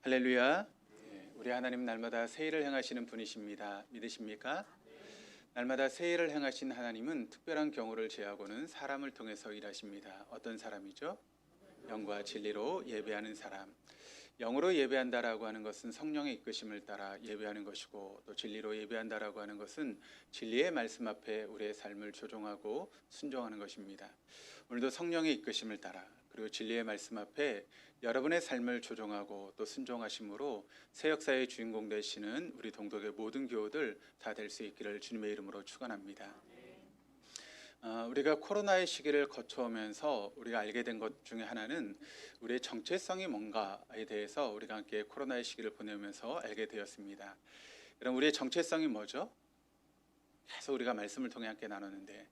할렐루야. 우리 하나님 날마다 새 일을 행하시는 분이십니다. 믿으십니까? 날마다 새 일을 행하신 하나님은 특별한 경우를 제하고는 사람을 통해서 일하십니다. 어떤 사람이죠? 영과 진리로 예배하는 사람. 영으로 예배한다라고 하는 것은 성령의 이끄심을 따라 예배하는 것이고, 또 진리로 예배한다라고 하는 것은 진리의 말씀 앞에 우리의 삶을 조종하고 순종하는 것입니다. 오늘도 성령의 이끄심을 따라, 그리고 진리의 말씀 앞에 여러분의 삶을 조종하고 또 순종하심으로 새 역사의 주인공 되시는 우리 동독의 모든 교우들 다 될 수 있기를 주님의 이름으로 축원합니다. 우리가 코로나의 시기를 거쳐오면서 우리가 알게 된 것 중에 하나는 우리의 정체성이 뭔가에 대해서 우리가 함께 코로나의 시기를 보내면서 알게 되었습니다. 그럼 우리의 정체성이 뭐죠? 계속 우리가 말씀을 통해 함께 나눴는데,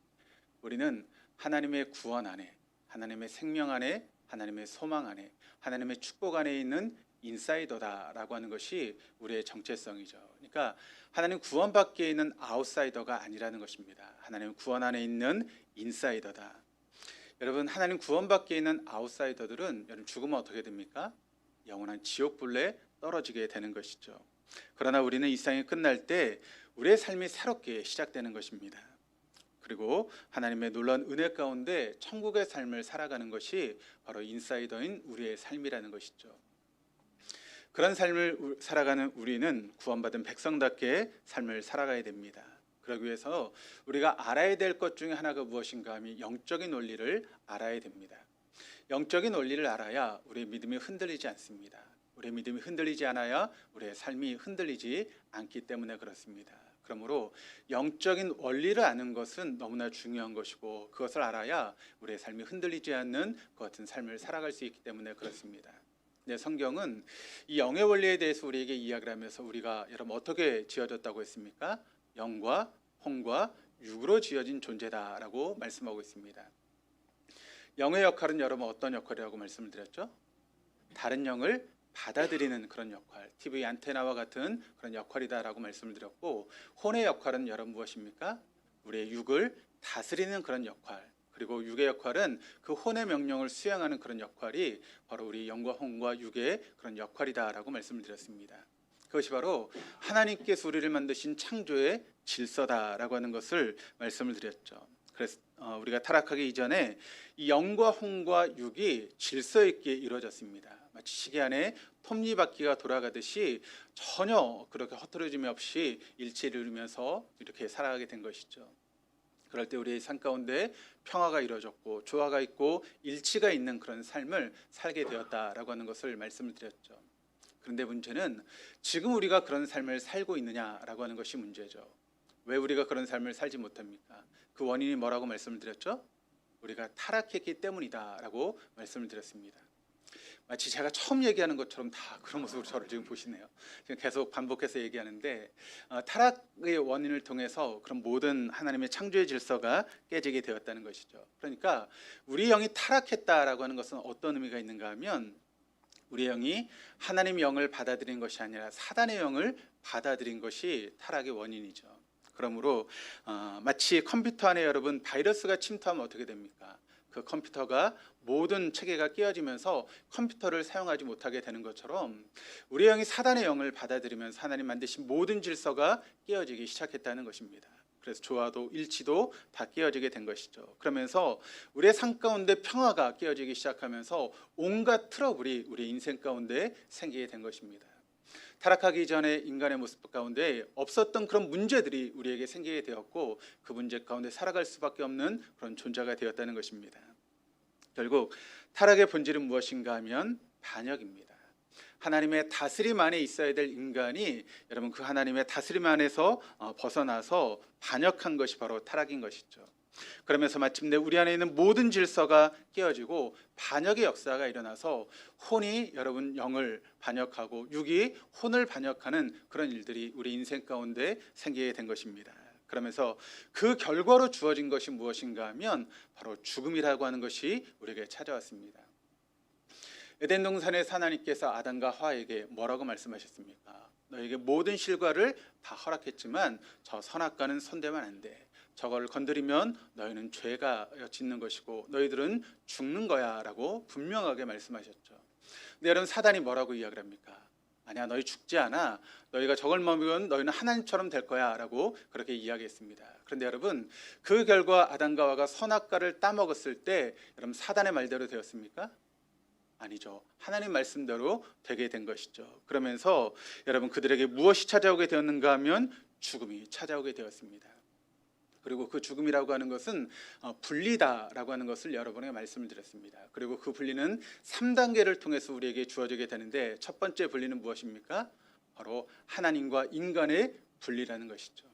우리는 하나님의 구원 안에, 하나님의 생명 안에, 하나님의 소망 안에, 하나님의 축복 안에 있는 인사이더다라고 하는 것이 우리의 정체성이죠. 그러니까 하나님 구원 밖에 있는 아웃사이더가 아니라는 것입니다. 하나님 구원 안에 있는 인사이더다. 여러분, 하나님 구원 밖에 있는 아웃사이더들은 여러분 죽으면 어떻게 됩니까? 영원한 지옥불에 떨어지게 되는 것이죠. 그러나 우리는 이 세상이 끝날 때 우리의 삶이 새롭게 시작되는 것입니다. 그리고 하나님의 놀라운 은혜 가운데 천국의 삶을 살아가는 것이 바로 인사이더인 우리의 삶이라는 것이죠. 그런 삶을 살아가는 우리는 구원받은 백성답게 삶을 살아가야 됩니다. 그러기 위해서 우리가 알아야 될 것 중에 하나가 무엇인가 하면 영적인 원리를 알아야 됩니다. 영적인 원리를 알아야 우리의 믿음이 흔들리지 않습니다. 우리의 믿음이 흔들리지 않아야 우리의 삶이 흔들리지 않기 때문에 그렇습니다. 그러므로 영적인 원리를 아는 것은 너무나 중요한 것이고, 그것을 알아야 우리의 삶이 흔들리지 않는 그 같은 삶을 살아갈 수 있기 때문에 그렇습니다. 네, 성경은 이 영의 원리에 대해서 우리에게 이야기를 하면서 우리가 여러분 어떻게 지어졌다고 했습니까? 영과 혼과 육으로 지어진 존재다라고 말씀하고 있습니다. 영의 역할은 여러분 어떤 역할이라고 말씀을 드렸죠? 다른 영을 받아들이는 그런 역할, TV 안테나와 같은 그런 역할이다라고 말씀을 드렸고, 혼의 역할은 여러분 무엇입니까? 우리의 육을 다스리는 그런 역할, 그리고 육의 역할은 그 혼의 명령을 수행하는 그런 역할이 바로 우리 영과 혼과 육의 그런 역할이다라고 말씀을 드렸습니다. 그것이 바로 하나님께서 우리를 만드신 창조의 질서다라고 하는 것을 말씀을 드렸죠. 그래서 우리가 타락하기 이전에 이 영과 혼과 육이 질서 있게 이루어졌습니다. 마치 시계 안에 톱니바퀴가 돌아가듯이 전혀 그렇게 흐트러짐이 없이 일치를 이루면서 이렇게 살아가게 된 것이죠. 그럴 때 우리의 삶 가운데 평화가 이루어졌고 조화가 있고 일치가 있는 그런 삶을 살게 되었다라고 하는 것을 말씀을 드렸죠. 그런데 문제는 지금 우리가 그런 삶을 살고 있느냐라고 하는 것이 문제죠. 왜 우리가 그런 삶을 살지 못합니까? 그 원인이 뭐라고 말씀을 드렸죠? 우리가 타락했기 때문이다라고 말씀을 드렸습니다. 마치 제가 처음 얘기하는 것처럼 다 그런 모습으로 저를 지금 보시네요. 지금 계속 반복해서 얘기하는데, 타락의 원인을 통해서 그런 모든 하나님의 창조의 질서가 깨지게 되었다는 것이죠. 그러니까 우리 영이 타락했다라고 하는 것은 어떤 의미가 있는가 하면, 우리 영이 하나님의 영을 받아들인 것이 아니라 사단의 영을 받아들인 것이 타락의 원인이죠. 그러므로 마치 컴퓨터 안에 여러분 바이러스가 침투하면 어떻게 됩니까? 그 컴퓨터가 모든 체계가 깨어지면서 컴퓨터를 사용하지 못하게 되는 것처럼 우리 영이 사단의 영을 받아들이면서 하나님 만드신 모든 질서가 깨어지기 시작했다는 것입니다. 그래서 조화도 일치도 다 깨어지게 된 것이죠. 그러면서 우리의 삶 가운데 평화가 깨어지기 시작하면서 온갖 트러블이 우리 인생 가운데 생기게 된 것입니다. 타락하기 전에 인간의 모습 가운데 없었던 그런 문제들이 우리에게 생기게 되었고, 그 문제 가운데 살아갈 수밖에 없는 그런 존재가 되었다는 것입니다. 결국 타락의 본질은 무엇인가 하면 반역입니다. 하나님의 다스림 안에 있어야 될 인간이 여러분 그 하나님의 다스림 안에서 벗어나서 반역한 것이 바로 타락인 것이죠. 그러면서 마침내 우리 안에 있는 모든 질서가 깨어지고 반역의 역사가 일어나서 혼이 여러분 영을 반역하고 육이 혼을 반역하는 그런 일들이 우리 인생 가운데 생기게 된 것입니다. 그러면서 그 결과로 주어진 것이 무엇인가 하면 바로 죽음이라고 하는 것이 우리에게 찾아왔습니다. 에덴 동산에서 하나님께서 아담과 하와에게 뭐라고 말씀하셨습니까? 너에게 모든 실과를 다 허락했지만 저 선악과는 손대면 안 돼. 저걸 건드리면 너희는 죄가 짓는 것이고 너희들은 죽는 거야 라고 분명하게 말씀하셨죠. 근데 여러분 사단이 뭐라고 이야기를 합니까? 아니야, 너희 죽지 않아. 너희가 저걸 먹으면 너희는 하나님처럼 될 거야 라고 그렇게 이야기했습니다. 그런데 여러분, 그 결과 아담과 하와가 선악과를 따먹었을 때 여러분 사단의 말대로 되었습니까? 아니죠. 하나님 말씀대로 되게 된 것이죠. 그러면서 여러분, 그들에게 무엇이 찾아오게 되었는가 하면 죽음이 찾아오게 되었습니다. 그리고 그 죽음이라고 하는 것은 분리다라고 하는 것을 여러 번에 말씀을 드렸습니다. 그리고 그 분리는 3단계를 통해서 우리에게 주어지게 되는데, 첫 번째 분리는 무엇입니까? 바로 하나님과 인간의 분리라는 것이죠.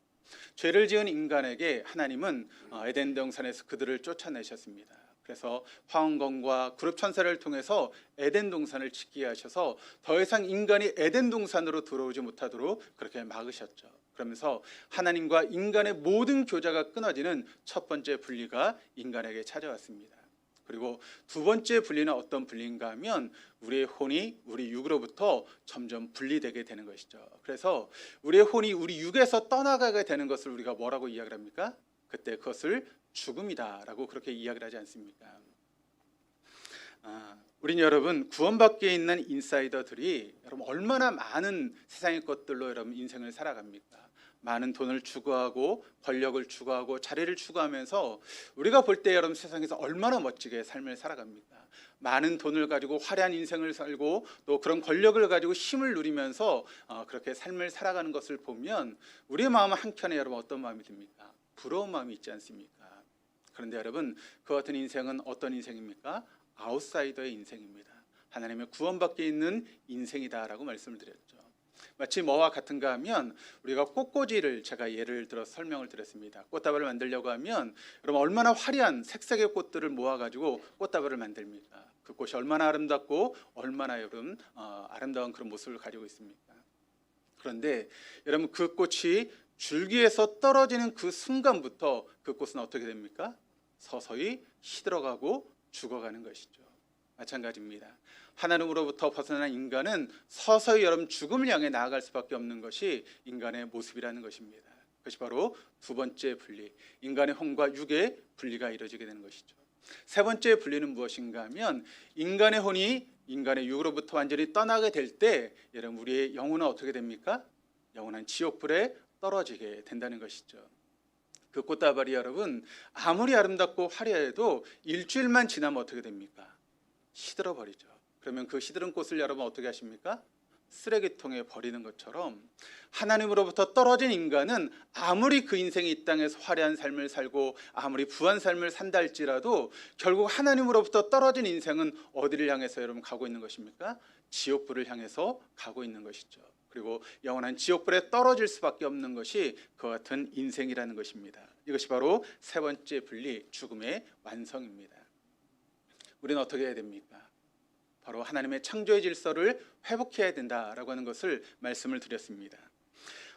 죄를 지은 인간에게 하나님은 에덴 동산에서 그들을 쫓아내셨습니다. 그래서 화원건과 그룹 천사를 통해서 에덴 동산을 지키게 하셔서 더 이상 인간이 에덴 동산으로 들어오지 못하도록 그렇게 막으셨죠. 그러면서 하나님과 인간의 모든 교제가 끊어지는 첫 번째 분리가 인간에게 찾아왔습니다. 그리고 두 번째 분리는 어떤 분리인가 하면 우리의 혼이 우리 육으로부터 점점 분리되게 되는 것이죠. 그래서 우리의 혼이 우리 육에서 떠나가게 되는 것을 우리가 뭐라고 이야기를 합니까? 그때 그것을 죽음이다라고 그렇게 이야기를 하지 않습니까? 우린 여러분, 구원받게 있는 인사이더들이 여러분 얼마나 많은 세상의 것들로 여러분 인생을 살아갑니까? 많은 돈을 추구하고 권력을 추구하고 자리를 추구하면서 우리가 볼 때 여러분 세상에서 얼마나 멋지게 삶을 살아갑니까? 많은 돈을 가지고 화려한 인생을 살고 또 그런 권력을 가지고 힘을 누리면서 그렇게 삶을 살아가는 것을 보면 우리의 마음 한켠에 여러분 어떤 마음이 듭니까? 부러운 마음이 있지 않습니까? 그런데 여러분, 그 같은 인생은 어떤 인생입니까? 아웃사이더의 인생입니다. 하나님의 구원받게 있는 인생이다라고 말씀을 드렸죠. 마치 뭐와 같은가 하면 우리가 꽃꽂이를 제가 예를 들어 설명을 드렸습니다. 꽃다발을 만들려고 하면 여러분 얼마나 화려한 색색의 꽃들을 모아가지고 꽃다발을 만듭니까? 그 꽃이 얼마나 아름답고 얼마나 여러분 아름다운 그런 모습을 가지고 있습니까? 그런데 여러분, 그 꽃이 줄기에서 떨어지는 그 순간부터 그 꽃은 어떻게 됩니까? 서서히 시들어가고 죽어가는 것이죠. 마찬가지입니다. 하나님으로부터 벗어난 인간은 서서히 여러분 죽음을 향해 나아갈 수밖에 없는 것이 인간의 모습이라는 것입니다. 그것이 바로 두 번째 분리, 인간의 혼과 육의 분리가 이루어지게 되는 것이죠. 세 번째 분리는 무엇인가 하면 인간의 혼이 인간의 육으로부터 완전히 떠나게 될 때 여러분 우리의 영혼은 어떻게 됩니까? 영원한 지옥불에 떨어지게 된다는 것이죠. 그 꽃다발이 여러분 아무리 아름답고 화려해도 일주일만 지나면 어떻게 됩니까? 시들어 버리죠. 그러면 그 시들은 꽃을 여러분 어떻게 하십니까? 쓰레기통에 버리는 것처럼 하나님으로부터 떨어진 인간은 아무리 그 인생이 이 땅에서 화려한 삶을 살고 아무리 부한 삶을 산다 할지라도 결국 하나님으로부터 떨어진 인생은 어디를 향해서 여러분 가고 있는 것입니까? 지옥불을 향해서 가고 있는 것이죠. 그리고 영원한 지옥불에 떨어질 수밖에 없는 것이 그 같은 인생이라는 것입니다. 이것이 바로 세 번째 분리, 죽음의 완성입니다. 우리는 어떻게 해야 됩니까? 바로 하나님의 창조의 질서를 회복해야 된다라고 하는 것을 말씀을 드렸습니다.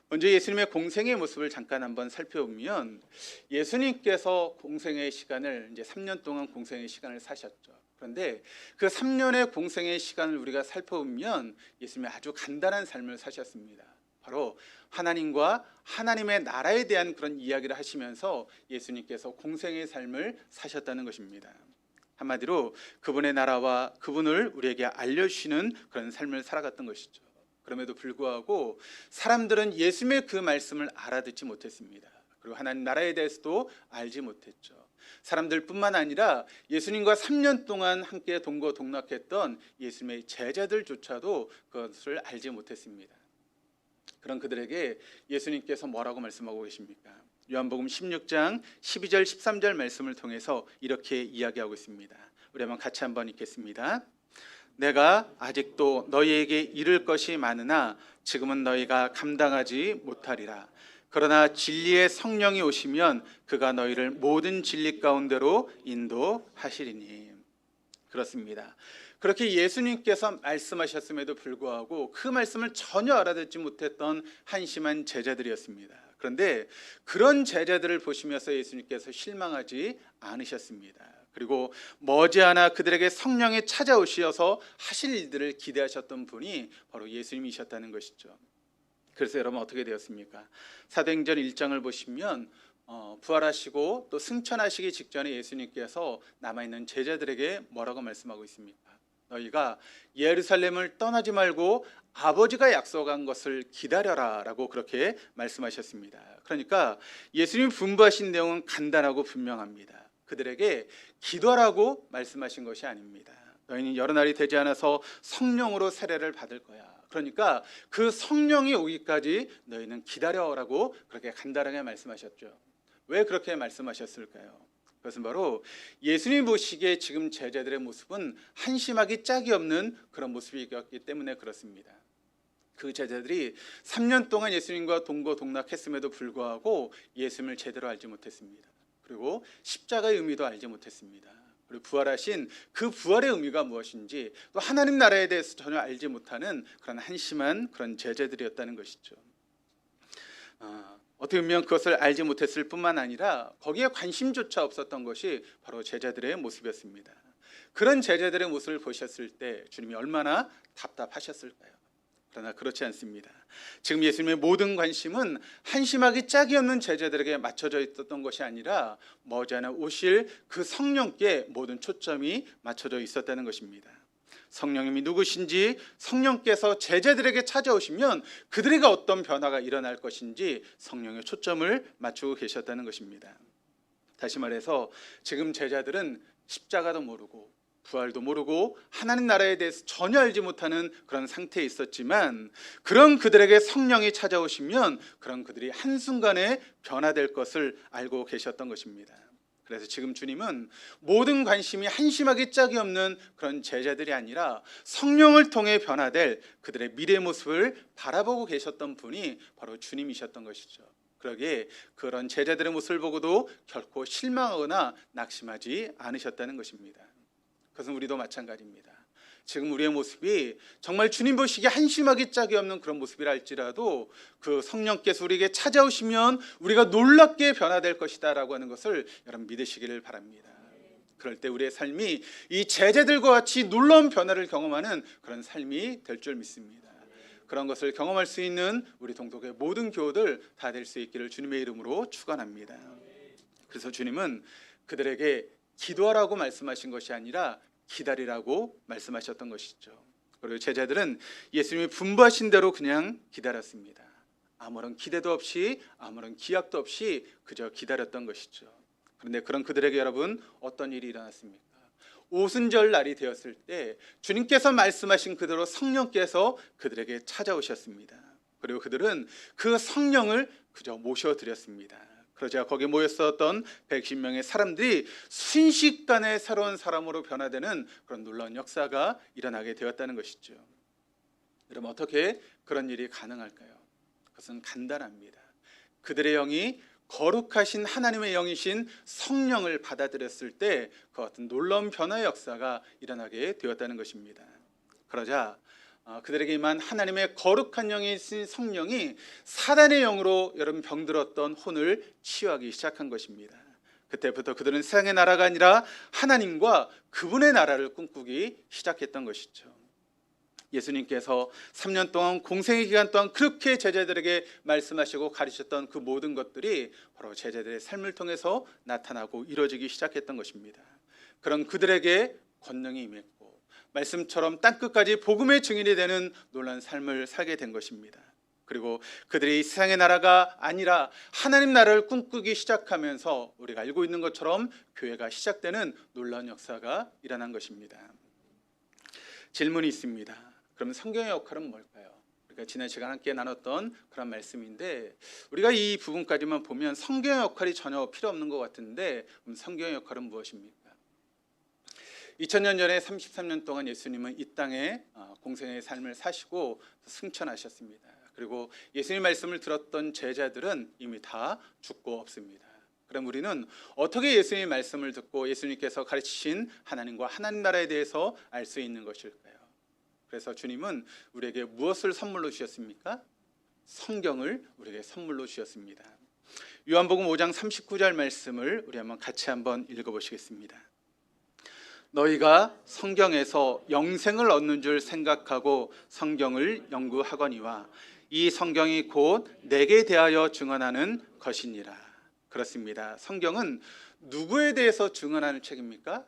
먼저 예수님의 공생의 모습을 잠깐 한번 살펴보면 예수님께서 공생의 시간을 이제 3년 동안 공생의 시간을 사셨죠. 그런데 그 3년의 공생의 시간을 우리가 살펴보면 예수님이 아주 간단한 삶을 사셨습니다. 바로 하나님과 하나님의 나라에 대한 그런 이야기를 하시면서 예수님께서 공생의 삶을 사셨다는 것입니다. 한마디로 그분의 나라와 그분을 우리에게 알려주시는 그런 삶을 살아갔던 것이죠. 그럼에도 불구하고 사람들은 예수님의 그 말씀을 알아듣지 못했습니다. 그리고 하나님 나라에 대해서도 알지 못했죠. 사람들뿐만 아니라 예수님과 3년 동안 함께 동거동락했던 예수님의 제자들조차도 그것을 알지 못했습니다. 그런 그들에게 예수님께서 뭐라고 말씀하고 계십니까? 요한복음 16장 12절 13절 말씀을 통해서 이렇게 이야기하고 있습니다. 우리 한번 같이 한번 읽겠습니다. 내가 아직도 너희에게 이를 것이 많으나 지금은 너희가 감당하지 못하리라. 그러나 진리의 성령이 오시면 그가 너희를 모든 진리 가운데로 인도하시리니. 그렇습니다. 그렇게 예수님께서 말씀하셨음에도 불구하고 그 말씀을 전혀 알아듣지 못했던 한심한 제자들이었습니다. 그런데 그런 제자들을 보시면서 예수님께서 실망하지 않으셨습니다. 그리고 머지않아 그들에게 성령이 찾아오셔서 하실 일들을 기대하셨던 분이 바로 예수님이셨다는 것이죠. 그래서 여러분 어떻게 되었습니까? 사도행전 1장을 보시면 부활하시고 또 승천하시기 직전에 예수님께서 남아있는 제자들에게 뭐라고 말씀하고 있습니까? 너희가 예루살렘을 떠나지 말고 아버지가 약속한 것을 기다려라 라고 그렇게 말씀하셨습니다. 그러니까 예수님이 분부하신 내용은 간단하고 분명합니다. 그들에게 기도하라고 말씀하신 것이 아닙니다. 너희는 여러 날이 되지 않아서 성령으로 세례를 받을 거야. 그러니까 그 성령이 오기까지 너희는 기다려라고 그렇게 간단하게 말씀하셨죠. 왜 그렇게 말씀하셨을까요? 그것은 바로 예수님 보시기에 지금 제자들의 모습은 한심하기 짝이 없는 그런 모습이었기 때문에 그렇습니다. 그 제자들이 3년 동안 예수님과 동고동락했음에도 불구하고 예수님을 제대로 알지 못했습니다. 그리고 십자가의 의미도 알지 못했습니다. 그리고 부활하신 그 부활의 의미가 무엇인지 또 하나님 나라에 대해서 전혀 알지 못하는 그런 한심한 그런 제자들이었다는 것이죠. 어떻게 보면 그것을 알지 못했을 뿐만 아니라 거기에 관심조차 없었던 것이 바로 제자들의 모습이었습니다. 그런 제자들의 모습을 보셨을 때 주님이 얼마나 답답하셨을까요? 그러나 그렇지 않습니다. 지금 예수님의 모든 관심은 한심하기 짝이 없는 제자들에게 맞춰져 있었던 것이 아니라 머지않아 오실 그 성령께 모든 초점이 맞춰져 있었다는 것입니다. 성령님이 누구신지, 성령께서 제자들에게 찾아오시면 그들에게 어떤 변화가 일어날 것인지 성령의 초점을 맞추고 계셨다는 것입니다. 다시 말해서 지금 제자들은 십자가도 모르고 부활도 모르고 하나님 나라에 대해서 전혀 알지 못하는 그런 상태에 있었지만, 그런 그들에게 성령이 찾아오시면 그런 그들이 한순간에 변화될 것을 알고 계셨던 것입니다. 그래서 지금 주님은 모든 관심이 한심하기 짝이 없는 그런 제자들이 아니라 성령을 통해 변화될 그들의 미래 모습을 바라보고 계셨던 분이 바로 주님이셨던 것이죠. 그러기에 그런 제자들의 모습을 보고도 결코 실망하거나 낙심하지 않으셨다는 것입니다. 그것은 우리도 마찬가지입니다. 지금 우리의 모습이 정말 주님 보시기에 한심하기 짝이 없는 그런 모습이라 할지라도 그 성령께서 우리에게 찾아오시면 우리가 놀랍게 변화될 것이다 라고 하는 것을 여러분 믿으시기를 바랍니다. 그럴 때 우리의 삶이 이 제자들과 같이 놀라운 변화를 경험하는 그런 삶이 될 줄 믿습니다. 그런 것을 경험할 수 있는 우리 동독의 모든 교우들 다 될 수 있기를 주님의 이름으로 축원합니다. 그래서 주님은 그들에게 기도하라고 말씀하신 것이 아니라 기다리라고 말씀하셨던 것이죠. 그리고 제자들은 예수님이 분부하신 대로 그냥 기다렸습니다. 아무런 기대도 없이 아무런 기약도 없이 그저 기다렸던 것이죠. 그런데 그런 그들에게 여러분 어떤 일이 일어났습니까? 오순절 날이 되었을 때 주님께서 말씀하신 그대로 성령께서 그들에게 찾아오셨습니다. 그리고 그들은 그 성령을 그저 모셔드렸습니다. 그러자 거기에 모였었던 110명의 사람들이 순식간에 새로운 사람으로 변화되는 그런 놀라운 역사가 일어나게 되었다는 것이죠. 여러분 어떻게 그런 일이 가능할까요? 그것은 간단합니다. 그들의 영이 거룩하신 하나님의 영이신 성령을 받아들였을 때 그 같은 놀라운 변화의 역사가 일어나게 되었다는 것입니다. 그러자 그들에게 임한 하나님의 거룩한 영이신 성령이 사단의 영으로 여러분 병들었던 혼을 치유하기 시작한 것입니다. 그때부터 그들은 세상의 나라가 아니라 하나님과 그분의 나라를 꿈꾸기 시작했던 것이죠. 예수님께서 3년 동안 공생의 기간 동안 그렇게 제자들에게 말씀하시고 가르치셨던 그 모든 것들이 바로 제자들의 삶을 통해서 나타나고 이루어지기 시작했던 것입니다. 그런 그들에게 권능이 임했고 말씀처럼 땅끝까지 복음의 증인이 되는 놀라운 삶을 살게 된 것입니다. 그리고 그들이 세상의 나라가 아니라 하나님 나라를 꿈꾸기 시작하면서 우리가 알고 있는 것처럼 교회가 시작되는 놀라운 역사가 일어난 것입니다. 질문이 있습니다. 그럼 성경의 역할은 뭘까요? 우리가 지난 시간 함께 나눴던 그런 말씀인데 우리가 이 부분까지만 보면 성경의 역할이 전혀 필요 없는 것 같은데 그럼 성경의 역할은 무엇입니까? 2000년 전에 33년 동안 예수님은 이 땅에 공생의 삶을 사시고 승천하셨습니다. 그리고 예수님 말씀을 들었던 제자들은 이미 다 죽고 없습니다. 그럼 우리는 어떻게 예수님의 말씀을 듣고 예수님께서 가르치신 하나님과 하나님 나라에 대해서 알 수 있는 것일까요? 그래서 주님은 우리에게 무엇을 선물로 주셨습니까? 성경을 우리에게 선물로 주셨습니다. 요한복음 5장 39절 말씀을 우리 같이 한번 읽어보시겠습니다. 너희가 성경에서 영생을 얻는 줄 생각하고 성경을 연구하거니와 이 성경이 곧 내게 대하여 증언하는 것이니라. 그렇습니다. 성경은 누구에 대해서 증언하는 책입니까?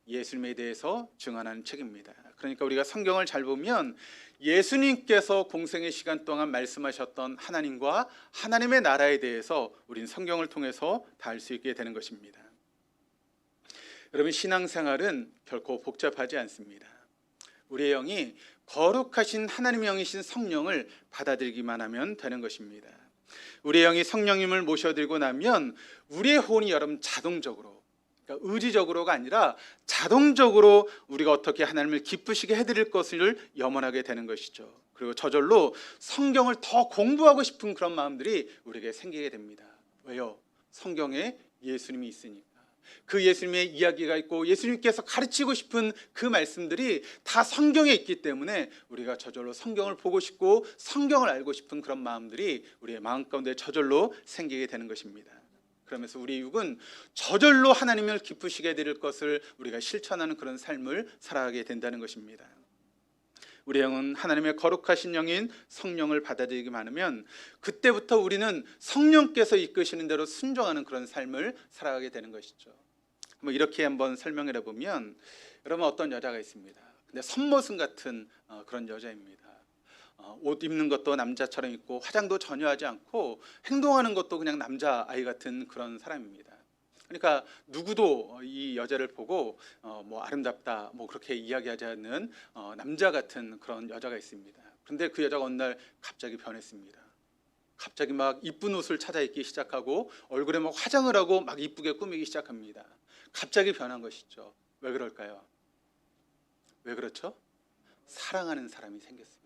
예수님에 대해서 증언하는 책입니다. 그러니까 우리가 성경을 잘 보면 예수님께서 공생의 시간 동안 말씀하셨던 하나님과 하나님의 나라에 대해서 우린 성경을 통해서 다 알 수 있게 되는 것입니다. 여러분, 신앙생활은 결코 복잡하지 않습니다. 우리의 영이 거룩하신 하나님의 영이신 성령을 받아들이기만 하면 되는 것입니다. 우리의 영이 성령님을 모셔들고 나면 우리의 혼이 여러분 자동적으로, 그러니까 의지적으로가 아니라 자동적으로 우리가 어떻게 하나님을 기쁘시게 해드릴 것을 염원하게 되는 것이죠. 그리고 저절로 성경을 더 공부하고 싶은 그런 마음들이 우리에게 생기게 됩니다. 왜요? 성경에 예수님이 있으니까. 그 예수님의 이야기가 있고 예수님께서 가르치고 싶은 그 말씀들이 다 성경에 있기 때문에 우리가 저절로 성경을 보고 싶고 성경을 알고 싶은 그런 마음들이 우리의 마음 가운데 저절로 생기게 되는 것입니다. 그러면서 우리 육은 저절로 하나님을 기쁘시게 해드릴 것을 우리가 실천하는 그런 삶을 살아가게 된다는 것입니다. 우리 영은 하나님의 거룩하신 영인 성령을 받아들이기만 하면 그때부터 우리는 성령께서 이끄시는 대로 순종하는 그런 삶을 살아가게 되는 것이죠. 이렇게 한번 설명을 해보면, 여러분, 어떤 여자가 있습니다. 근데 선모습 같은 그런 여자입니다. 옷 입는 것도 남자처럼 입고 화장도 전혀 하지 않고 행동하는 것도 그냥 남자아이 같은 그런 사람입니다. 그러니까 누구도 이 여자를 보고 뭐 아름답다 뭐 그렇게 이야기하지 않는 남자 같은 그런 여자가 있습니다. 그런데 그 여자가 어느 날 갑자기 변했습니다. 갑자기 막 이쁜 옷을 찾아 입기 시작하고 얼굴에 막 화장을 하고 막 이쁘게 꾸미기 시작합니다. 갑자기 변한 것이죠. 왜 그럴까요? 왜 그렇죠? 사랑하는 사람이 생겼습니다.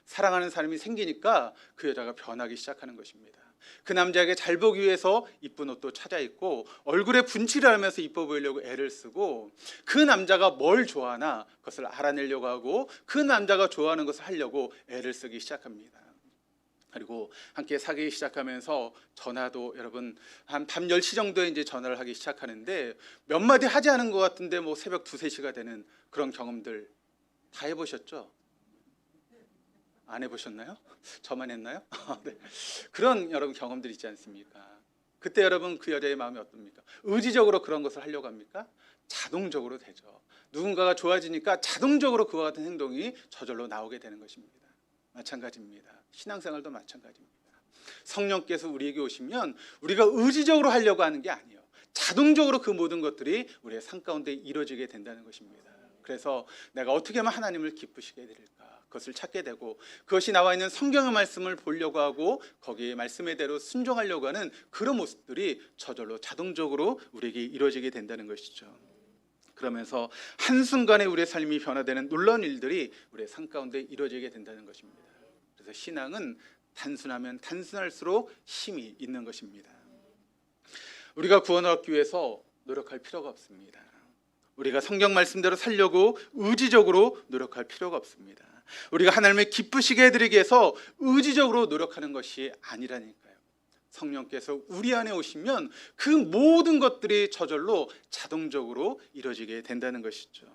사랑하는 사람이 생기니까 그 여자가 변하기 시작하는 것입니다. 그 남자에게 잘 보기 위해서 이쁜 옷도 찾아 입고 얼굴에 분칠을 하면서 이뻐 보이려고 애를 쓰고, 그 남자가 뭘 좋아하나 그것을 알아내려고 하고 그 남자가 좋아하는 것을 하려고 애를 쓰기 시작합니다. 그리고 함께 사귀기 시작하면서 전화도 여러분 한 밤 10시 정도에 이제 전화를 하기 시작하는데 몇 마디 하지 않은 것 같은데 뭐 새벽 2, 3시가 되는 그런 경험들 다 해보셨죠? 안 해보셨나요? 저만 했나요? 네. 그런 여러분 경험들 있지 않습니까? 그때 여러분 그 여자의 마음이 어떻습니까? 의지적으로 그런 것을 하려고 합니까? 자동적으로 되죠. 누군가가 좋아지니까 자동적으로 그와 같은 행동이 저절로 나오게 되는 것입니다. 마찬가지입니다. 신앙생활도 마찬가지입니다. 성령께서 우리에게 오시면 우리가 의지적으로 하려고 하는 게 아니에요. 자동적으로 그 모든 것들이 우리의 삶 가운데 이루어지게 된다는 것입니다. 그래서 내가 어떻게 하면 하나님을 기쁘시게 해드릴까, 그것을 찾게 되고 그것이 나와 있는 성경의 말씀을 보려고 하고 거기에 말씀의 대로 순종하려고 하는 그런 모습들이 저절로 자동적으로 우리에게 이루어지게 된다는 것이죠. 그러면서 한순간에 우리의 삶이 변화되는 놀라운 일들이 우리의 삶 가운데 이루어지게 된다는 것입니다. 그래서 신앙은 단순하면 단순할수록 힘이 있는 것입니다. 우리가 구원을 얻기 위해서 노력할 필요가 없습니다. 우리가 성경 말씀대로 살려고 의지적으로 노력할 필요가 없습니다. 우리가 하나님을 기쁘시게 해드리기 위해서 의지적으로 노력하는 것이 아니라니까요. 성령께서 우리 안에 오시면 그 모든 것들이 저절로 자동적으로 이루어지게 된다는 것이죠.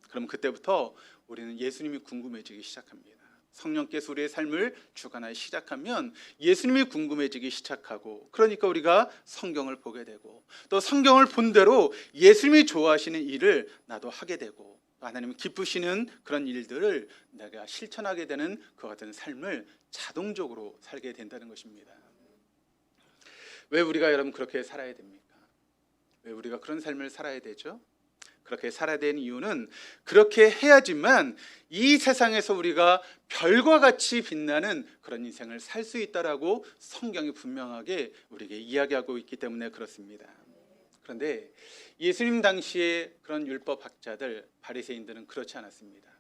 그럼 그때부터 우리는 예수님이 궁금해지기 시작합니다. 성령께서 우리의 삶을 주관하기 시작하면 예수님이 궁금해지기 시작하고, 그러니까 우리가 성경을 보게 되고 또 성경을 본 대로 예수님이 좋아하시는 일을 나도 하게 되고 하나님이 기쁘시는 그런 일들을 내가 실천하게 되는 그 같은 삶을 자동적으로 살게 된다는 것입니다. 왜 우리가 여러분 그렇게 살아야 됩니까? 왜 우리가 그런 삶을 살아야 되죠? 그렇게 살아야 되는 이유는 그렇게 해야지만 이 세상에서 우리가 별과 같이 빛나는 그런 인생을 살 수 있다라고 성경이 분명하게 우리에게 이야기하고 있기 때문에 그렇습니다. 그런데 예수님 당시에 그런 율법학자들, 바리새인들은 그렇지 않았습니다.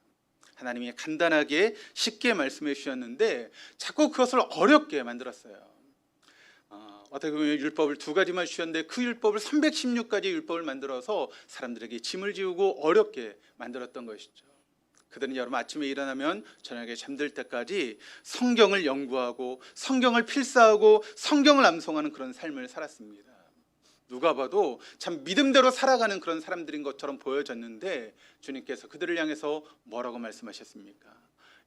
하나님이 간단하게 쉽게 말씀해 주셨는데 자꾸 그것을 어렵게 만들었어요. 어떻게 보면 율법을 2가지만 주셨는데 그 율법을 316가지 율법을 만들어서 사람들에게 짐을 지우고 어렵게 만들었던 것이죠. 그들은 여러분 아침에 일어나면 저녁에 잠들 때까지 성경을 연구하고 성경을 필사하고 성경을 암송하는 그런 삶을 살았습니다. 누가 봐도 참 믿음대로 살아가는 그런 사람들인 것처럼 보여졌는데 주님께서 그들을 향해서 뭐라고 말씀하셨습니까?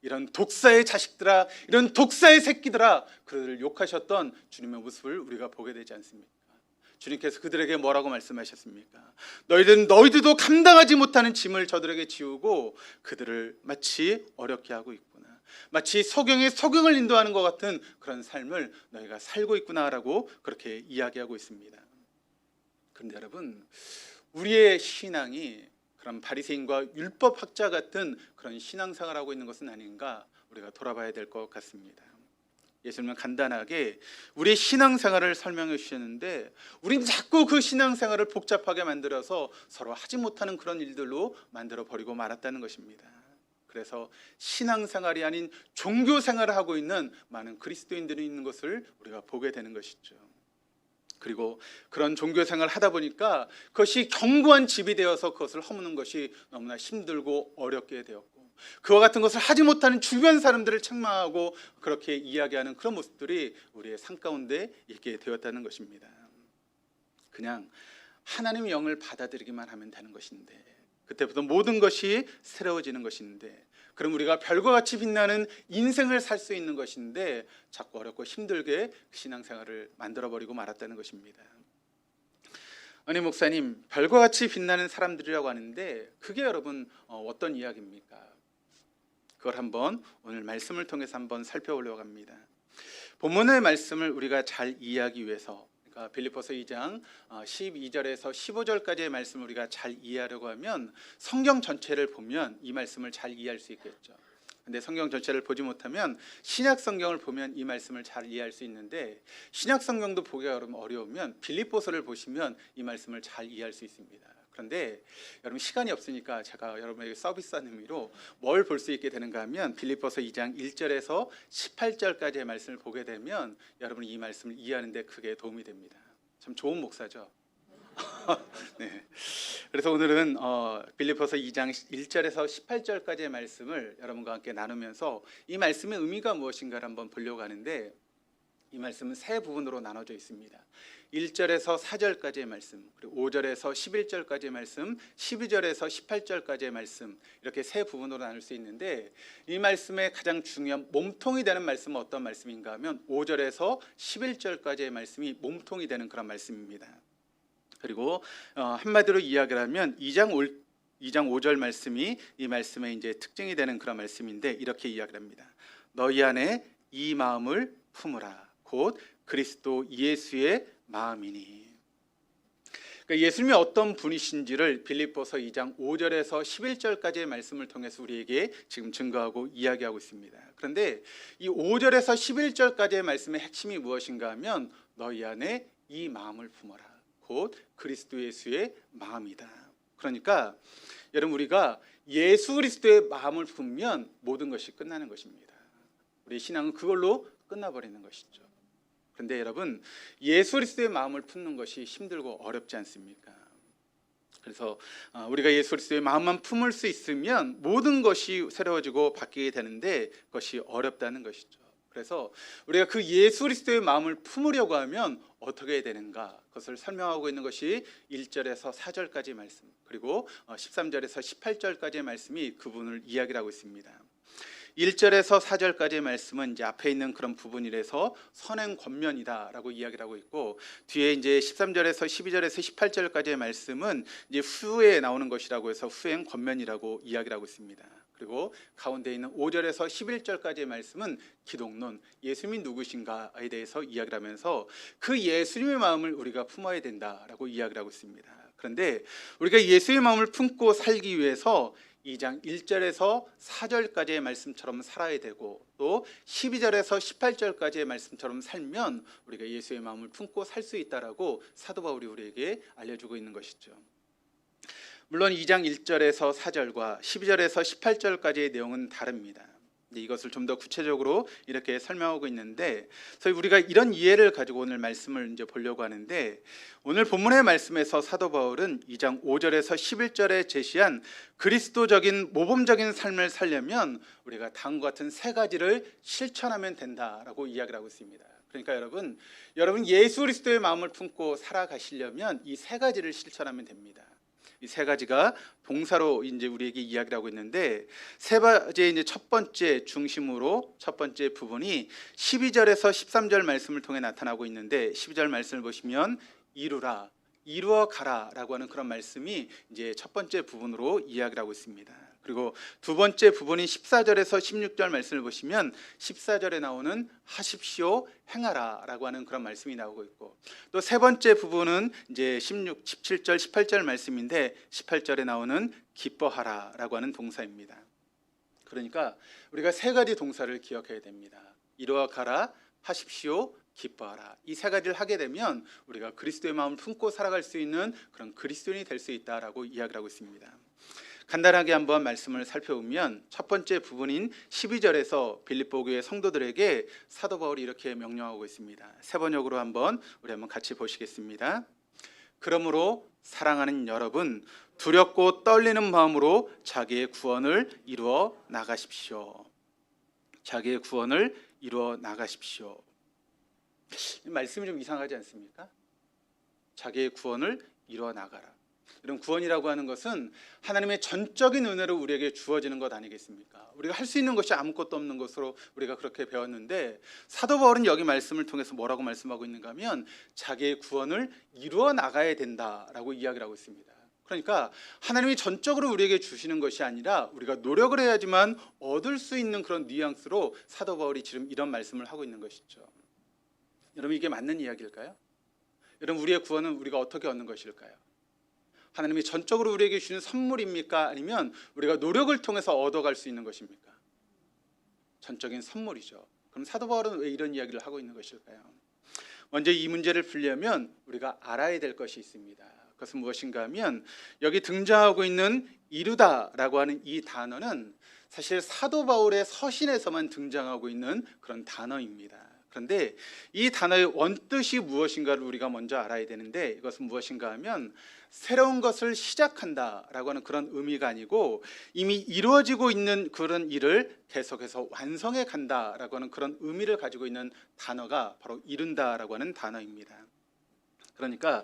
이런 독사의 자식들아, 이런 독사의 새끼들아, 그들을 욕하셨던 주님의 모습을 우리가 보게 되지 않습니까? 주님께서 그들에게 뭐라고 말씀하셨습니까? 너희들도 감당하지 못하는 짐을 저들에게 지우고 그들을 마치 어렵게 하고 있구나. 마치 소경을 인도하는 것 같은 그런 삶을 너희가 살고 있구나라고 그렇게 이야기하고 있습니다. 그런데 여러분, 우리의 신앙이 그런 바리새인과 율법학자 같은 그런 신앙생활을 하고 있는 것은 아닌가 우리가 돌아봐야 될 것 같습니다. 예수님은 간단하게 우리의 신앙생활을 설명해 주셨는데 우리는 자꾸 그 신앙생활을 복잡하게 만들어서 서로 하지 못하는 그런 일들로 만들어 버리고 말았다는 것입니다. 그래서 신앙생활이 아닌 종교생활을 하고 있는 많은 그리스도인들이 있는 것을 우리가 보게 되는 것이죠. 그리고 그런 종교생활을 하다 보니까 그것이 견고한 집이 되어서 그것을 허무는 것이 너무나 힘들고 어렵게 되었고, 그와 같은 것을 하지 못하는 주변 사람들을 책망하고 그렇게 이야기하는 그런 모습들이 우리의 삶 가운데 있게 되었다는 것입니다. 그냥 하나님의 영을 받아들이기만 하면 되는 것인데, 그때부터 모든 것이 새로워지는 것인데, 그럼 우리가 별과 같이 빛나는 인생을 살 수 있는 것인데 자꾸 어렵고 힘들게 신앙생활을 만들어버리고 말았다는 것입니다. 아니 목사님, 별과 같이 빛나는 사람들이라고 하는데 그게 여러분 어떤 이야기입니까? 그걸 한번 오늘 말씀을 통해서 한번 살펴보려고 합니다. 본문의 말씀을 우리가 잘 이해하기 위해서, 그러니까 빌립보서 2장 12절에서 15절까지의 말씀을 우리가 잘 이해하려고 하면 성경 전체를 보면 이 말씀을 잘 이해할 수 있겠죠. 근데 성경 전체를 보지 못하면 신약 성경을 보면 이 말씀을 잘 이해할 수 있는데, 신약 성경도 보기가 여러분 어려우면 빌립보서를 보시면 이 말씀을 잘 이해할 수 있습니다. 그런데 여러분 시간이 없으니까 제가 여러분에게 서비스하는 의미로 뭘 볼 수 있게 되는가 하면 빌립보서 2장 1절에서 18절까지의 말씀을 보게 되면 여러분이 이 말씀을 이해하는 데 크게 도움이 됩니다. 참 좋은 목사죠. 네. 그래서 오늘은 빌립보서 2장 1절에서 18절까지의 말씀을 여러분과 함께 나누면서 이 말씀의 의미가 무엇인가를 한번 보려고 하는데, 이 말씀은 세 부분으로 나눠져 있습니다. 1절에서 4절까지의 말씀, 그리고 5절에서 11절까지의 말씀, 12절에서 18절까지의 말씀, 이렇게 세 부분으로 나눌 수 있는데, 이 말씀의 가장 중요한 몸통이 되는 말씀은 어떤 말씀인가 하면 5절에서 11절까지의 말씀이 몸통이 되는 그런 말씀입니다. 그리고 한마디로 이야기를 하면 2장 5절 말씀이 이 말씀의 이제 특징이 되는 그런 말씀인데, 이렇게 이야기를 합니다. 너희 안에 이 마음을 품으라. 곧 그리스도 예수의 마음이니. 그러니까 예수님이 어떤 분이신지를 빌립보서 2장 5절에서 11절까지의 말씀을 통해서 우리에게 지금 증거하고 이야기하고 있습니다. 그런데 이 5절에서 11절까지의 말씀의 핵심이 무엇인가 하면 너희 안에 이 마음을 품어라. 곧 그리스도 예수의 마음이다. 그러니까 여러분, 우리가 예수 그리스도의 마음을 품으면 모든 것이 끝나는 것입니다. 우리 신앙은 그걸로 끝나버리는 것이죠. 그런데 여러분, 예수 그리스도의 마음을 품는 것이 힘들고 어렵지 않습니까? 그래서 우리가 예수 그리스도의 마음만 품을 수 있으면 모든 것이 새로워지고 바뀌게 되는데 그것이 어렵다는 것이죠. 그래서 우리가 그 예수 그리스도의 마음을 품으려고 하면 어떻게 해야 되는가, 그것을 설명하고 있는 것이 1절에서 4절까지의 말씀, 그리고 13절에서 18절까지의 말씀이 그 부분을 이야기를 하고 있습니다. 1절에서 4절까지의 말씀은 이제 앞에 있는 그런 부분이라서 선행 권면이다라고 이야기를 하고 있고, 뒤에 이제 13절에서 12절에서 18절까지의 말씀은 이제 후에 나오는 것이라고 해서 후행 권면이라고 이야기를 하고 있습니다. 그리고 가운데 있는 5절에서 11절까지의 말씀은 기독론, 예수님이 누구신가에 대해서 이야기를 하면서 그 예수님의 마음을 우리가 품어야 된다라고 이야기를 하고 있습니다. 그런데 우리가 예수의 마음을 품고 살기 위해서 2장 1절에서 4절까지의 말씀처럼 살아야 되고, 또 12절에서 18절까지의 말씀처럼 살면 우리가 예수의 마음을 품고 살 수 있다라고 사도 바울이 우리에게 알려주고 있는 것이죠. 물론 2장 1절에서 4절과 12절에서 18절까지의 내용은 다릅니다. 이것을 좀 더 구체적으로 이렇게 설명하고 있는데, 그래서 우리가 이런 이해를 가지고 오늘 말씀을 이제 보려고 하는데, 오늘 본문의 말씀에서 사도 바울은 2장 5절에서 11절에 제시한 그리스도적인 모범적인 삶을 살려면 우리가 다음과 같은 세 가지를 실천하면 된다라고 이야기를 하고 있습니다. 그러니까 여러분 예수 그리스도의 마음을 품고 살아가시려면 이 세 가지를 실천하면 됩니다. 이 세 가지가 동사로 이제 우리에게 이야기를 하고 있는데, 세 가지의 이제 첫 번째 중심으로 첫 번째 부분이 12절에서 13절 말씀을 통해 나타나고 있는데, 12절 말씀을 보시면 이루라, 이루어 가라라고 하는 그런 말씀이 이제 첫 번째 부분으로 이야기를 하고 있습니다. 그리고 두 번째 부분인 14절에서 16절 말씀을 보시면 14절에 나오는 하십시오, 행하라라고 하는 그런 말씀이 나오고 있고, 또 세 번째 부분은 이제 17절, 18절 말씀인데 18절에 나오는 기뻐하라라고 하는 동사입니다. 그러니까 우리가 세 가지 동사를 기억해야 됩니다. 이루어 가라, 하십시오, 기뻐하라. 이 세 가지를 하게 되면 우리가 그리스도의 마음을 품고 살아갈 수 있는 그런 그리스도인이 될 수 있다라고 이야기를 하고 있습니다. 간단하게 한번 말씀을 살펴보면 첫 번째 부분인 12절에서 빌립보 교회 성도들에게 사도 바울이 이렇게 명령하고 있습니다. 세 번역으로 한번 같이 보시겠습니다. 그러므로 사랑하는 여러분, 두렵고 떨리는 마음으로 자기의 구원을 이루어 나가십시오. 자기의 구원을 이루어 나가십시오. 말씀이 좀 이상하지 않습니까? 자기의 구원을 이루어 나가라. 이런 구원이라고 하는 것은 하나님의 전적인 은혜로 우리에게 주어지는 것 아니겠습니까? 우리가 할 수 있는 것이 아무것도 없는 것으로 우리가 그렇게 배웠는데, 사도 바울은 여기 말씀을 통해서 뭐라고 말씀하고 있는가 하면 자기의 구원을 이루어 나가야 된다라고 이야기를 하고 있습니다. 그러니까 하나님이 전적으로 우리에게 주시는 것이 아니라 우리가 노력을 해야지만 얻을 수 있는 그런 뉘앙스로 사도 바울이 지금 이런 말씀을 하고 있는 것이죠. 여러분, 이게 맞는 이야기일까요? 여러분, 우리의 구원은 우리가 어떻게 얻는 것일까요? 하나님이 전적으로 우리에게 주시는 선물입니까? 아니면 우리가 노력을 통해서 얻어갈 수 있는 것입니까? 전적인 선물이죠. 그럼 사도 바울은 왜 이런 이야기를 하고 있는 것일까요? 먼저 이 문제를 풀려면 우리가 알아야 될 것이 있습니다. 그것은 무엇인가 하면 여기 등장하고 있는 이루다라고 하는 이 단어는 사실 사도 바울의 서신에서만 등장하고 있는 그런 단어입니다. 그런데 이 단어의 원뜻이 무엇인가를 우리가 먼저 알아야 되는데, 이것은 무엇인가 하면 새로운 것을 시작한다라고 하는 그런 의미가 아니고 이미 이루어지고 있는 그런 일을 계속해서 완성해 간다라고 하는 그런 의미를 가지고 있는 단어가 바로 이룬다라고 하는 단어입니다. 그러니까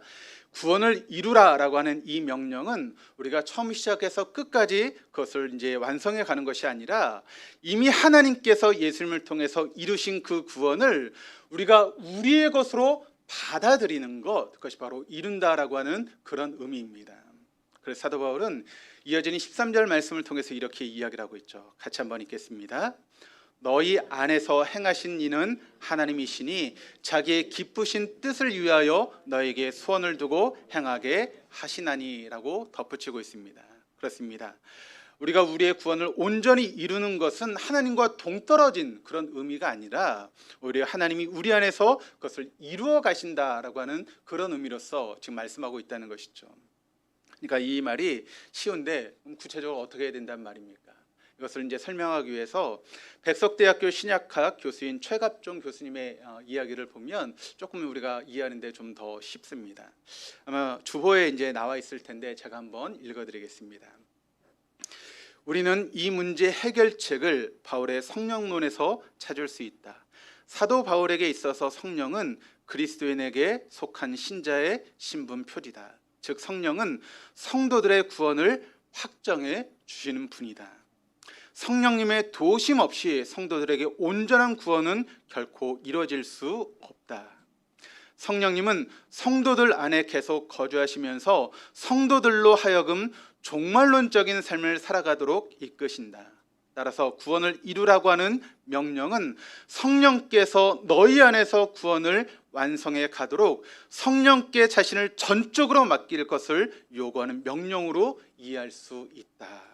구원을 이루라라고 하는 이 명령은 우리가 처음 시작해서 끝까지 그것을 이제 완성해 가는 것이 아니라 이미 하나님께서 예수님을 통해서 이루신 그 구원을 우리가 우리의 것으로 받아들이는 것, 그것이 바로 이룬다라고 하는 그런 의미입니다. 그래서 사도 바울은 이어지는 13절 말씀을 통해서 이렇게 이야기를 하고 있죠. 같이 한번 읽겠습니다. 너희 안에서 행하신 이는 하나님이시니 자기의 기쁘신 뜻을 위하여 너에게 소원을 두고 행하게 하시나니라고 덧붙이고 있습니다. 그렇습니다. 우리가 우리의 구원을 온전히 이루는 것은 하나님과 동떨어진 그런 의미가 아니라 오히려 하나님이 우리 안에서 그것을 이루어 가신다라고 하는 그런 의미로서 지금 말씀하고 있다는 것이죠. 그러니까 이 말이 쉬운데 구체적으로 어떻게 해야 된다는 말입니까? 이것을 이제 설명하기 위해서 백석대학교 신약학 교수인 최갑종 교수님의 이야기를 보면 조금 우리가 이해하는데 좀 더 쉽습니다. 아마 주보에 이제 나와 있을 텐데 제가 한번 읽어드리겠습니다. 우리는 이 문제 해결책을 바울의 성령론에서 찾을 수 있다. 사도 바울에게 있어서 성령은 그리스도인에게 속한 신자의 신분 표지다. 즉 성령은 성도들의 구원을 확정해 주시는 분이다. 성령님의 도우심 없이 성도들에게 온전한 구원은 결코 이루어질 수 없다. 성령님은 성도들 안에 계속 거주하시면서 성도들로 하여금 종말론적인 삶을 살아가도록 이끄신다. 따라서 구원을 이루라고 하는 명령은 성령께서 너희 안에서 구원을 완성해 가도록 성령께 자신을 전적으로 맡길 것을 요구하는 명령으로 이해할 수 있다.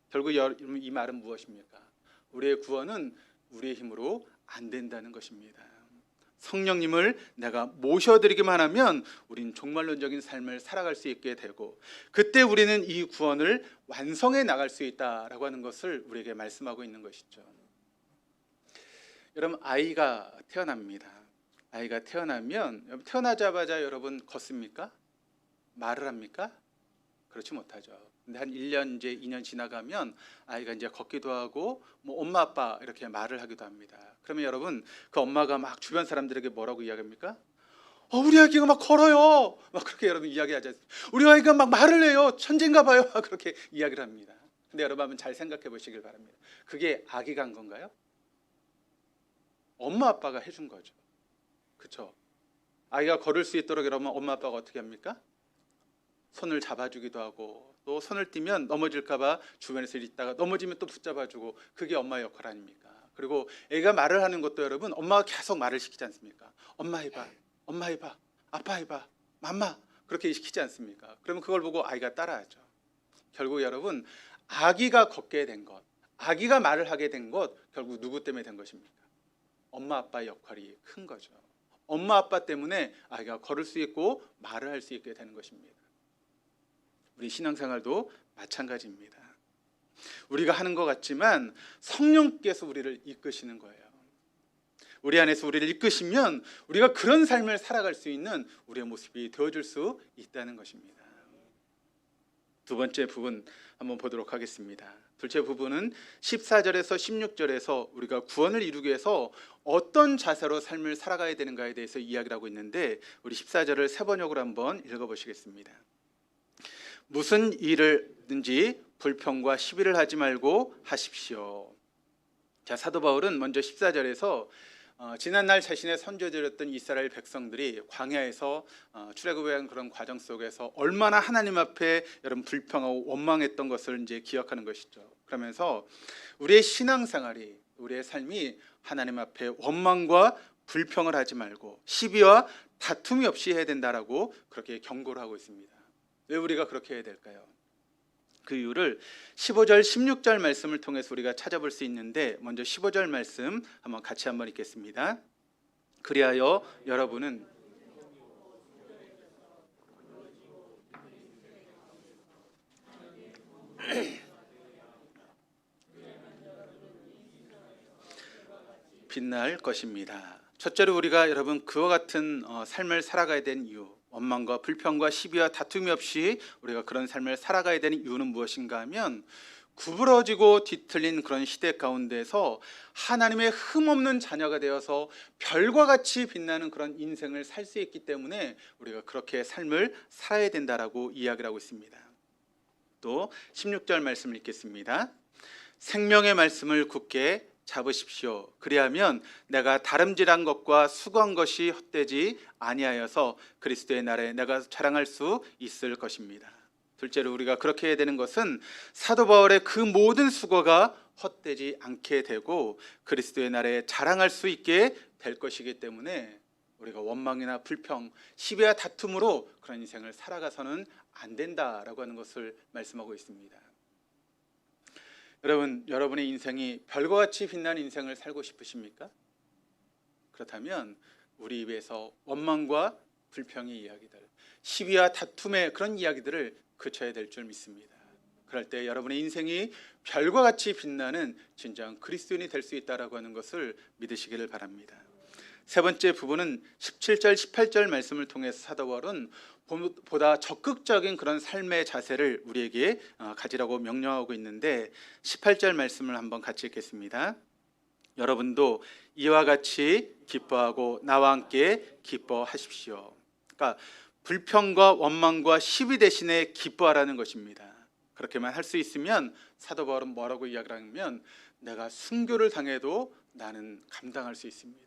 결국 이 말은 무엇입니까? 우리의 구원은 우리의 힘으로 안 된다는 것입니다. 성령님을 내가 모셔드리기만 하면 우린 종말론적인 삶을 살아갈 수 있게 되고 그때 우리는 이 구원을 완성해 나갈 수 있다라고 하는 것을 우리에게 말씀하고 있는 것이죠. 여러분, 아이가 태어납니다. 아이가 태어나면 태어나자마자 여러분 걷습니까? 말을 합니까? 그렇지 못하죠. 근데 한 1년 이제 2년 지나가면 아이가 이제 걷기도 하고 뭐 엄마 아빠 이렇게 말을 하기도 합니다. 그러면 여러분 그 엄마가 막 주변 사람들에게 뭐라고 이야기합니까? 우리 아기가 막 걸어요. 막 그렇게 여러분 이야기하지 않습니까? 우리 아이가 막 말을 해요. 천재인가 봐요. 그렇게 이야기를 합니다. 근데 여러분 한번 잘 생각해 보시길 바랍니다. 그게 아기가 한 건가요? 엄마 아빠가 해준 거죠. 그렇죠? 아이가 걸을 수 있도록 이러면 엄마 아빠가 어떻게 합니까? 손을 잡아주기도 하고, 또 손을 띄면 넘어질까 봐 주변에서 있다가 넘어지면 또 붙잡아주고, 그게 엄마의 역할 아닙니까? 그리고 애가 말을 하는 것도 여러분, 엄마가 계속 말을 시키지 않습니까? 엄마 해봐, 엄마 해봐, 아빠 해봐, 맘마, 그렇게 시키지 않습니까? 그러면 그걸 보고 아이가 따라하죠. 결국 여러분, 아기가 걷게 된 것, 아기가 말을 하게 된 것, 결국 누구 때문에 된 것입니까? 엄마 아빠의 역할이 큰 거죠. 엄마 아빠 때문에 아이가 걸을 수 있고 말을 할 수 있게 되는 것입니다. 우리 신앙생활도 마찬가지입니다. 우리가 하는 것 같지만 성령께서 우리를 이끄시는 거예요. 우리 안에서 우리를 이끄시면 우리가 그런 삶을 살아갈 수 있는 우리의 모습이 되어줄 수 있다는 것입니다. 두 번째 부분 한번 보도록 하겠습니다. 둘째 부분은 14절에서 16절에서 우리가 구원을 이루기 위해서 어떤 자세로 삶을 살아가야 되는가에 대해서 이야기를 하고 있는데, 우리 14절을 세 번역으로 한번 읽어보시겠습니다. 무슨 일을든지 불평과 시비를 하지 말고 하십시오. 자, 사도 바울은 먼저 14절에서 지난날 자신의 선조들이었던 이스라엘 백성들이 광야에서 출애굽의 그런 과정 속에서 얼마나 하나님 앞에 여러분 불평하고 원망했던 것을 이제 기억하는 것이죠. 그러면서 우리의 신앙생활이, 우리의 삶이 하나님 앞에 원망과 불평을 하지 말고 시비와 다툼이 없이 해야 된다라고 그렇게 경고를 하고 있습니다. 왜 우리가 그렇게 해야 될까요? 그 이유를 15절 16절 말씀을 통해서 우리가 찾아볼 수 있는데, 먼저 15절 말씀 한번 같이 한번 읽겠습니다. 그리하여 여러분은 빛날 것입니다. 첫째로 우리가 여러분 그와 같은 삶을 살아가야 되는 이유, 원망과 불평과 시비와 다툼이 없이 우리가 그런 삶을 살아가야 되는 이유는 무엇인가 하면, 구부러지고 뒤틀린 그런 시대 가운데서 하나님의 흠없는 자녀가 되어서 별과 같이 빛나는 그런 인생을 살 수 있기 때문에 우리가 그렇게 삶을 살아야 된다라고 이야기를 하고 있습니다. 또 16절 말씀을 읽겠습니다. 생명의 말씀을 굳게 잡으십시오. 그리하면 내가 다름질한 것과 수고한 것이 헛되지 아니하여서 그리스도의 날에 내가 자랑할 수 있을 것입니다. 둘째로 우리가 그렇게 해야 되는 것은 사도 바울의 그 모든 수고가 헛되지 않게 되고 그리스도의 날에 자랑할 수 있게 될 것이기 때문에 우리가 원망이나 불평, 시비와 다툼으로 그런 인생을 살아가서는 안 된다라고 하는 것을 말씀하고 있습니다. 여러분, 여러분의 인생이 별과 같이 빛나는 인생을 살고 싶으십니까? 그렇다면 우리 입에서 원망과 불평의 이야기들, 시비와 다툼의 그런 이야기들을 그쳐야 될 줄 믿습니다. 그럴 때 여러분의 인생이 별과 같이 빛나는 진정 그리스도인이 될 수 있다라고 하는 것을 믿으시기를 바랍니다. 세 번째 부분은 17절, 18절 말씀을 통해서 사도 바울은 보다 적극적인 그런 삶의 자세를 우리에게 가지라고 명령하고 있는데, 18절 말씀을 한번 같이 읽겠습니다. 여러분도 이와 같이 기뻐하고 나와 함께 기뻐하십시오. 그러니까 불평과 원망과 시비 대신에 기뻐하라는 것입니다. 그렇게만 할 수 있으면 사도 바울은 뭐라고 이야기를 하냐면, 내가 순교를 당해도 나는 감당할 수 있습니다.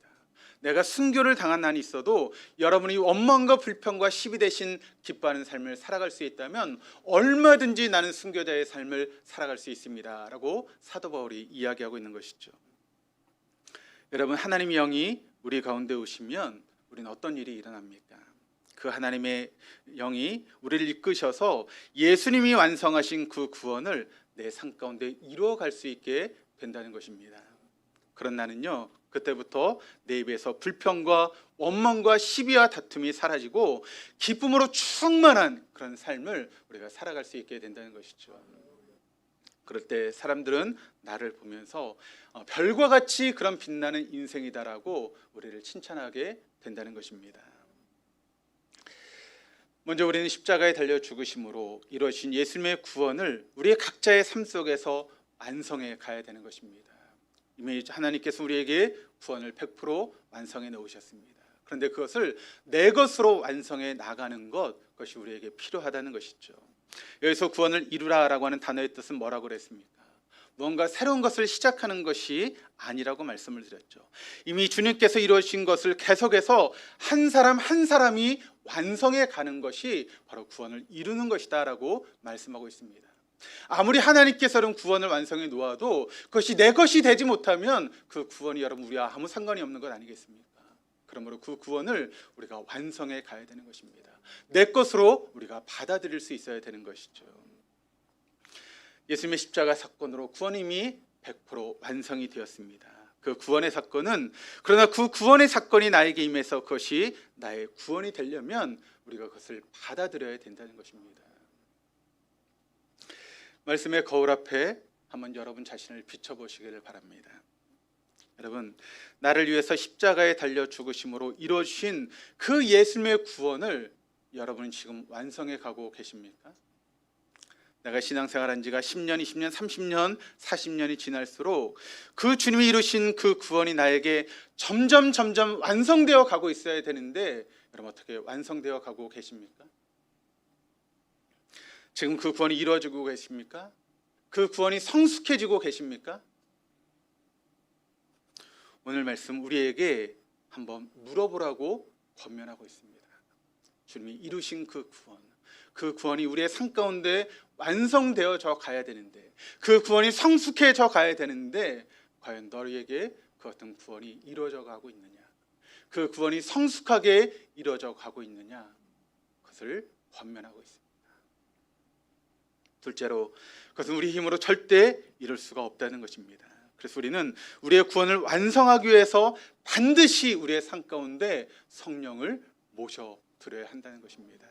내가 순교를 당한 난이 있어도 여러분이 원망과 불평과 시비 대신 기뻐하는 삶을 살아갈 수 있다면 얼마든지 나는 순교자의 삶을 살아갈 수 있습니다 라고 사도 바울이 이야기하고 있는 것이죠. 여러분, 하나님의 영이 우리 가운데 오시면 우리는 어떤 일이 일어납니까? 그 하나님의 영이 우리를 이끄셔서 예수님이 완성하신 그 구원을 내 삶 가운데 이루어갈 수 있게 된다는 것입니다. 그런 나는요, 그때부터 내 입에서 불평과 원망과 시비와 다툼이 사라지고 기쁨으로 충만한 그런 삶을 우리가 살아갈 수 있게 된다는 것이죠. 그럴 때 사람들은 나를 보면서 별과 같이 그런 빛나는 인생이다라고 우리를 칭찬하게 된다는 것입니다. 먼저 우리는 십자가에 달려 죽으심으로 이루어진 예수님의 구원을 우리의 각자의 삶 속에서 완성해 가야 되는 것입니다. 이미 하나님께서 우리에게 구원을 100% 완성해 놓으셨습니다. 그런데 그것을 내 것으로 완성해 나가는 것이 우리에게 필요하다는 것이죠. 여기서 구원을 이루라라고 하는 단어의 뜻은 뭐라고 그랬습니까? 무언가 새로운 것을 시작하는 것이 아니라고 말씀을 드렸죠. 이미 주님께서 이루어진 것을 계속해서 한 사람 한 사람이 완성해 가는 것이 바로 구원을 이루는 것이다 라고 말씀하고 있습니다. 아무리 하나님께서는 구원을 완성해 놓아도 그것이 내 것이 되지 못하면 그 구원이 여러분 우리와 아무 상관이 없는 것 아니겠습니까? 그러므로 그 구원을 우리가 완성해 가야 되는 것입니다. 내 것으로 우리가 받아들일 수 있어야 되는 것이죠. 예수님의 십자가 사건으로 구원이 이미 100% 완성이 되었습니다. 그 구원의 사건은, 그러나 그 구원의 사건이 나에게 임해서 그것이 나의 구원이 되려면 우리가 그것을 받아들여야 된다는 것입니다. 말씀의 거울 앞에 한번 여러분 자신을 비춰보시기를 바랍니다. 여러분, 나를 위해서 십자가에 달려 죽으심으로 이루어진 그 예수님의 구원을 여러분은 지금 완성해 가고 계십니까? 내가 신앙생활한 지가 10년, 20년, 30년, 40년이 지날수록 그 주님이 이루신 그 구원이 나에게 점점 완성되어 가고 있어야 되는데 여러분 어떻게 완성되어 가고 계십니까? 지금 그 구원이 이루어지고 계십니까? 그 구원이 성숙해지고 계십니까? 오늘 말씀 우리에게 한번 물어보라고 권면하고 있습니다. 주님이 이루신 그 구원이 우리의 삶 가운데 완성되어져 가야 되는데, 그 구원이 성숙해져 가야 되는데 과연 너희에게 그 어떤 구원이 이루어져 가고 있느냐, 그 구원이 성숙하게 이루어져 가고 있느냐, 그것을 권면하고 있습니다. 둘째로, 그것은 우리 힘으로 절대 이룰 수가 없다는 것입니다. 그래서 우리는 우리의 구원을 완성하기 위해서 반드시 우리의 삶 가운데 성령을 모셔드려야 한다는 것입니다.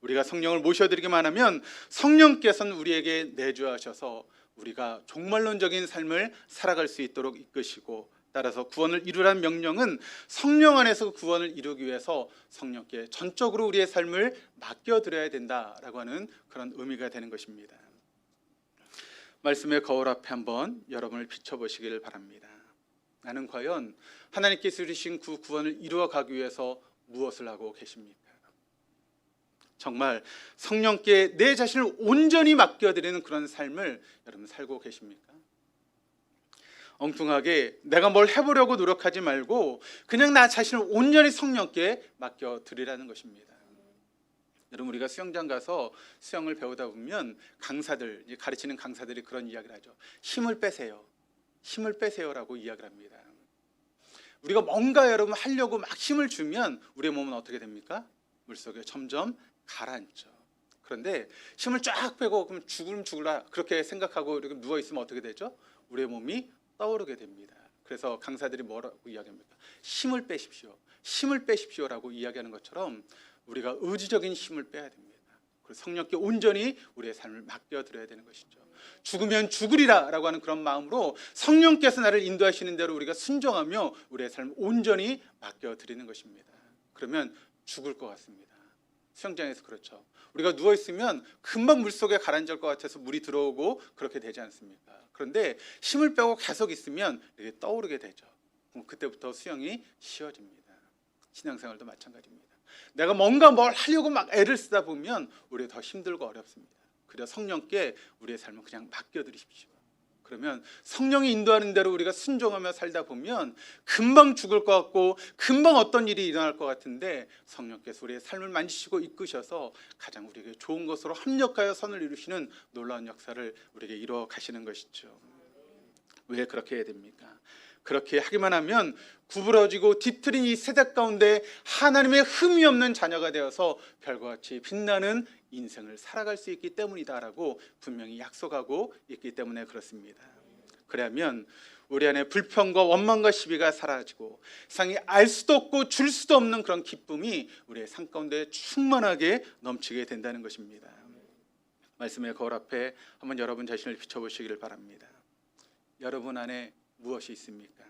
우리가 성령을 모셔드리기만 하면 성령께서는 우리에게 내주하셔서 우리가 종말론적인 삶을 살아갈 수 있도록 이끄시고, 따라서 구원을 이루라는 명령은 성령 안에서 구원을 이루기 위해서 성령께 전적으로 우리의 삶을 맡겨드려야 된다라고 하는 그런 의미가 되는 것입니다. 말씀의 거울 앞에 한번 여러분을 비춰보시기를 바랍니다. 나는 과연 하나님께서 이루신 그 구원을 이루어 가기 위해서 무엇을 하고 계십니까? 정말 성령께 내 자신을 온전히 맡겨드리는 그런 삶을 여러분 살고 계십니까? 엉뚱하게 내가 뭘 해보려고 노력하지 말고 그냥 나 자신을 온전히 성령께 맡겨드리라는 것입니다. 여러분, 우리가 수영장 가서 수영을 배우다 보면 가르치는 강사들이 그런 이야기를 하죠. 힘을 빼세요라고 이야기를 합니다. 우리가 뭔가 여러분 하려고 막 힘을 주면 우리의 몸은 어떻게 됩니까? 물속에 점점 가라앉죠. 그런데 힘을 쫙 빼고 그럼 죽을라 그렇게 생각하고 이렇게 누워 있으면 어떻게 되죠? 우리의 몸이 떠오르게 됩니다. 그래서 강사들이 뭐라고 이야기합니까? 힘을 빼십시오라고 이야기하는 것처럼 우리가 의지적인 힘을 빼야 됩니다. 그리고 성령께 온전히 우리의 삶을 맡겨드려야 되는 것이죠. 죽으면 죽으리라라고 하는 그런 마음으로 성령께서 나를 인도하시는 대로 우리가 순종하며 우리의 삶을 온전히 맡겨드리는 것입니다. 그러면 죽을 것 같습니다. 수영장에서 그렇죠. 우리가 누워있으면 금방 물속에 가라앉을 것 같아서 물이 들어오고 그렇게 되지 않습니까? 그런데 힘을 빼고 계속 있으면 이렇게 떠오르게 되죠. 그럼 그때부터 수영이 쉬워집니다. 신앙생활도 마찬가지입니다. 내가 뭔가 뭘 하려고 막 애를 쓰다 보면 우리가 더 힘들고 어렵습니다. 그래서 성령께 우리의 삶을 그냥 맡겨드리십시오. 그러면 성령이 인도하는 대로 우리가 순종하며 살다 보면 금방 죽을 것 같고 금방 어떤 일이 일어날 것 같은데 성령께서 우리의 삶을 만지시고 이끄셔서 가장 우리에게 좋은 것으로 합력하여 선을 이루시는 놀라운 역사를 우리에게 이루어 가시는 것이죠. 왜 그렇게 해야 됩니까? 그렇게 하기만 하면 구부러지고 뒤틀린 이 세대 가운데 하나님의 흠이 없는 자녀가 되어서 별과 같이 빛나는 인생을 살아갈 수 있기 때문이다라고 분명히 약속하고 있기 때문에 그렇습니다. 그러면 우리 안에 불평과 원망과 시비가 사라지고 세상이 알 수도 없고 줄 수도 없는 그런 기쁨이 우리의 삶 가운데 충만하게 넘치게 된다는 것입니다. 말씀의 거울 앞에 한번 여러분 자신을 비춰보시기를 바랍니다. 여러분 안에 무엇이 있습니까?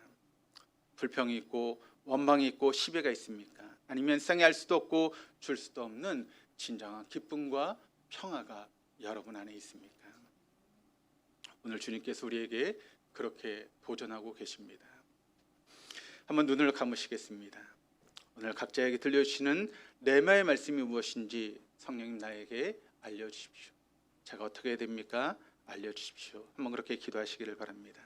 불평이 있고 원망이 있고 시비가 있습니까? 아니면 세상에 알 수도 없고 줄 수도 없는 진정한 기쁨과 평화가 여러분 안에 있습니까? 오늘 주님께서 우리에게 그렇게 도전하고 계십니다. 한번 눈을 감으시겠습니다. 오늘 각자에게 들려주시는 레마의 말씀이 무엇인지 성령님 나에게 알려주십시오. 제가 어떻게 해야 됩니까? 알려주십시오. 한번 그렇게 기도하시기를 바랍니다.